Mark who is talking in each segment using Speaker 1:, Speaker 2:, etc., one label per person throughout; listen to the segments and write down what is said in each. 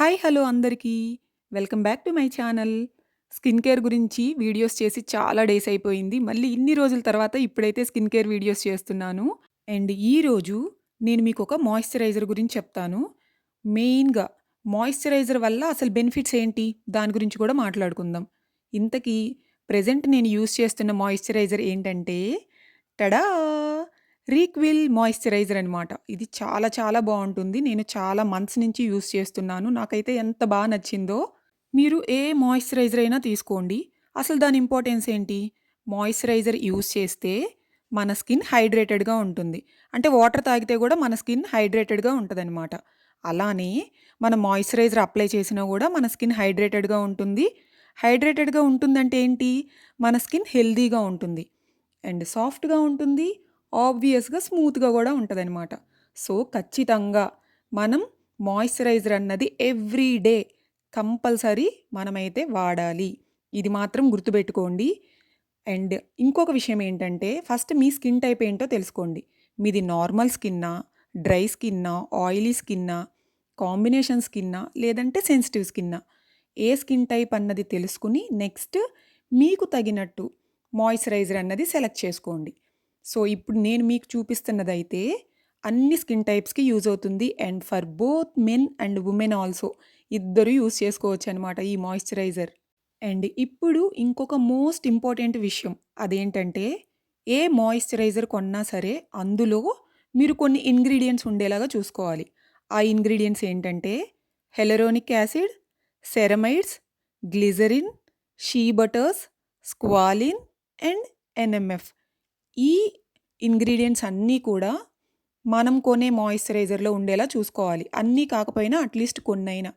Speaker 1: Hi hello అందరికీ. Welcome back to my channel. Skin care గురించి videos చేసి చాలా డేస్ అయిపోయింది. మళ్ళీ ఇన్ని రోజుల తర్వాత ఇప్పుడైతే స్కిన్ కేర్ వీడియోస్ చేస్తున్నాను. అండ్ ఈరోజు నేను మీకొక మాయిశ్చరైజర్ గురించి చెప్తాను. మెయిన్‌గా మాయిశ్చరైజర్ వల్ల అసలు బెనిఫిట్స్ ఏంటి? దాని గురించి కూడా మాట్లాడుకుందాం. ఇంతకీ ప్రెజెంట్ నేను యూజ్ చేస్తున్న మాయిశ్చరైజర్ ఏంటంటే టడా! రీక్విల్ మాయిశ్చరైజర్ అనమాట. ఇది చాలా చాలా బావుంటుంది. నేను చాలా మంత్స్ నుంచి యూజ్ చేస్తున్నాను. నాకైతే ఎంత బా నచ్చిందో. మీరు ఏ మాయిశ్చరైజర్ అయినా తీసుకోండి. అసలు దాని ఇంపార్టెన్స్ ఏంటి? మాయిశ్చరైజర్ యూజ్ చేస్తే మన స్కిన్ హైడ్రేటెడ్‌గా ఉంటుంది. అంటే వాటర్ తాగితే గూడా మన స్కిన్ హైడ్రేటెడ్‌గా ఉంటదనమాట. అలానే మనం మాయిశ్చరైజర్ అప్లై చేసినా గూడా మన స్కిన్ హైడ్రేటెడ్‌గా ఉంటుంది. హైడ్రేటెడ్‌గా ఉంటుందంటే ఏంటి? మన స్కిన్ హెల్తీగా ఉంటుంది. అండ్ సాఫ్ట్‌గా ఉంటుంది. ఆబ్వియస్‌గా స్మూత్‌గా గూడా ఉంటదనమాట. సో, ఖచ్చితంగా మనం మాయిశ్చరైజర్ అన్నది ఎవ్రీ డే కంపల్సరీ మనమైతే వాడాలి. ఇది మాత్రం గుర్తుపెట్టుకోండి. అండ్ ఇంకొక విషయం ఏంటంటే, ఫస్ట్ మీ స్కిన్ టైప్ ఏంటో తెలుసుకోండి. మీది నార్మల్ స్కిన్నా? డ్రై స్కిన్నా? ఆయిలీ స్కిన్నా? కాంబినేషన్ స్కిన్నా? లేదంటే సెన్సిటివ్ స్కిన్నా? ఏ స్కిన్ టైప్ అన్నది తెలుసుకొని నెక్స్ట్ మీకు తగినట్టు మాయిశ్చరైజర్ అన్నది సెలెక్ట్ చేసుకోండి. సో, ఇప్పుడు నేను మీకు చూపిస్తున్నదైతే అన్ని స్కిన్ టైప్స్‌కి యూజ్ అవుతుంది. And for both men and women also ఇద్దరు యూజ్ చేసుకోవచ్చనమాట ఈ మాయిశ్చరైజర్. అండ్ ఇప్పుడు ఇంకొక మోస్ట్ ఇంపార్టెంట్ విషయం. అదేంటంటే ఏ మాయిశ్చరైజర్ కొన్నా సరే అందులో మీరు కొన్ని ఇంగ్రీడియెంట్స్ ఉండేలాగా చూసుకోవాలి. ఆ ఇంగ్రీడియెంట్స్ ఏంటంటే hyaluronic acid, ceramides, glycerin, shea butters, squalane and NMF. ఈ ఇంగ్రీడియెంట్స్ అన్నీ కూడా మనం కొనే మాయిశ్చరైజర్‌లో ఉండేలా చూసుకోవాలి. అన్నీ కాకపోయినా అట్‌లీస్ట్ కొన్నైనా.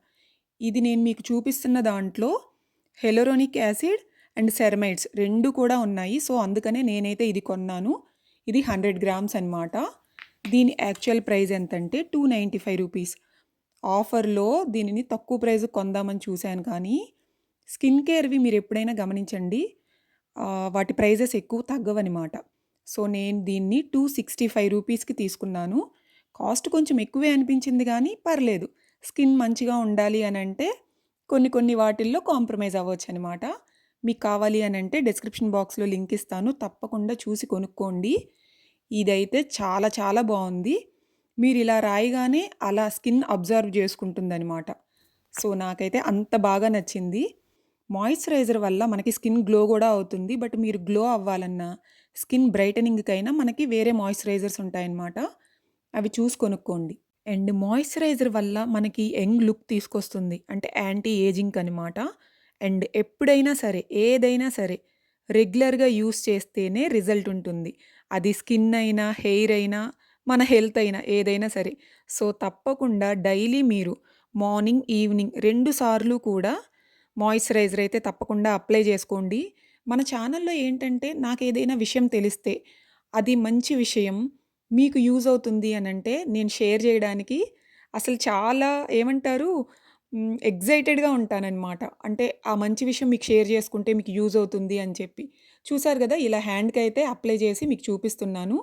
Speaker 1: ఇది నేను మీకు చూపిస్తున్న దాంట్లో హెలెరోనిక్ యాసిడ్ అండ్ సెరమైడ్స్ 2 కూడా ఉన్నాయి. సో, అందుకనే నేనైతే ఇది కొన్నాను. ఇది 100 గ్రామ్స్ అనమాట. దీని యాక్చువల్ ప్రైస్ ఎంతంటే రూ. 295. ఆఫర్‌లో దీనిని తక్కువ ప్రైస్‌కి కొందామని చూశాను కానీ, స్కిన్ కేర్‌వి మీరెప్పుడైనా గమనించండి. వాటి ప్రైజెస్ ఎక్కువ తగ్గవనమాట. సో, నేను దీన్ని రూ. 265కి తీసుకున్నాను. కాస్ట్ కొంచెం ఎక్కువే అనిపించింది గానీ పర్లేదు. స్కిన్ మంచిగా ఉండాలి అనంటే కొన్ని కొన్ని వాటిల్లో కాంప్రమైజ్ అవ్వొచ్చనమాట. మీకు కావాలి అనంటే డిస్క్రిప్షన్ బాక్స్‌లో లింక్ ఇస్తాను. తప్పకుండా చూసి కొనుక్కోండి. ఇదైతే చాలా చాలా బావుంది. మీరిలా రాయగానే అలా స్కిన్ అబ్జర్వ్ చేసుకుంటుందనమాట. సో, నాకైతే అంత బాగా నచ్చింది. మాయిశ్చరైజర్ వల్ల మనకి స్కిన్ గ్లో గూడా అవుతుంది. బట్ మీరు గ్లో అవ్వాలన్నా, స్కిన్ బ్రైటనింగ్‌కైనా మనకి వేరే మాయిశ్చరైజర్స్ ఉంటాయన్నమాట. అవి చూసి కొనుక్కోండి. అండ్ మాయిశ్చరైజర్ వల్ల మనకి యంగ్ లుక్ తీసుకొస్తుంది. అంటే యాంటీ ఏజింగ్‌కనమాట. అండ్ ఎప్పుడైనా సరే, ఏదైనా సరే రెగ్యులర్‌గా యూజ్ చేస్తేనే రిజల్ట్ ఉంటుంది. అది స్కిన్ అయినా, హెయిర్ అయినా, మన హెల్త్ అయినా ఏదైనా సరే. సో, తప్పకుండా డైలీ మీరు మార్నింగ్, ఈవినింగ్ 2 సార్లు కూడా మాయిశ్చరైజర్ అయితే తప్పకుండా అప్లై చేసుకోండి. మన ఛానల్‌లో ఏంటంటే నాకేదైనా విషయం తెలిస్తే, అది మంచి విషయం మీకు యూజ్ అవుతుంది అనంటే నేను షేర్ చేయడానికి అసలు చాలా ఏమంటారు ఎక్సైటెడ్‌గా ఉంటాననమాట. అంటే ఆ మంచి విషయం మీకు షేర్ చేసుకుంటే మీకు యూజ్ అవుతుంది అని చెప్పి. చూసారు గదా! ఇలా హ్యాండ్‌కైతే అప్లై చేసి మీకు చూపిస్తున్నాను.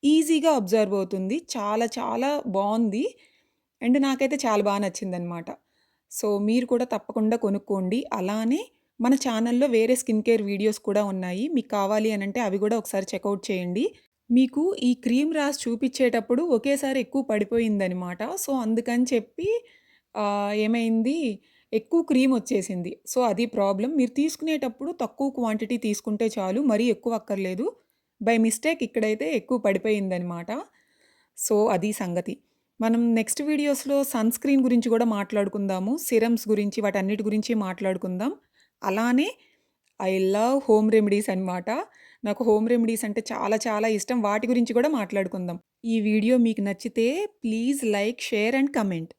Speaker 1: ఈజీగా అబ్జర్వ్ అవుతుంది. చాలా చాలా బావుంది. అండ్ నాకైతే చాలా బా నచ్చిందనమాట. సో, మీరు కూడా తప్పకుండా కొనుక్కోండి. అలానే మన ఛానల్‌లో వేరే స్కిన్ కేర్ వీడియోస్ కూడా ఉన్నాయి. మీకు కావాలి అనంటే అవి గూడా ఒకసారి చెకౌట్ చేయండి. మీకు ఈ క్రీమ్ రాసి చూపిచ్చేటప్పుడు ఒకేసారి ఎక్కువ పడిపోయిందనమాట. సో, అందుకని చెప్పి ఏమైంది ఎక్కువ క్రీమ్ ఒచ్చేసింది. సో, అది ప్రాబ్లమ్. మీరు తీసుకునేటప్పుడు తక్కువ క్వాంటిటీ తీసుకుంటే చాలు. మరీ ఎక్కువ అక్కర్లేదు. బై మిస్టేక్ ఇక్కడైతే ఎక్కువ పడిపోయిందనమాట. సో, అది సంగతి. మనం నెక్స్ట్ వీడియోస్‌లో సన్ స్క్రీన్ గురించి గూడా మాట్లాడుకుందాము. సిరమ్స్ గురించి వాటన్నిటి గురించి మాట్లాడుకుందాం. అలానే ఐ లవ్ హోమ్ రెమెడీస్ అనమాట. నాకు హోమ్ రెమెడీస్ అంటే చాలా చాలా ఇష్టం. వాటి గురించి గూడా మాట్లాడుకుందాం. ఈ వీడియో మీకు నచ్చితే please like, share and comment.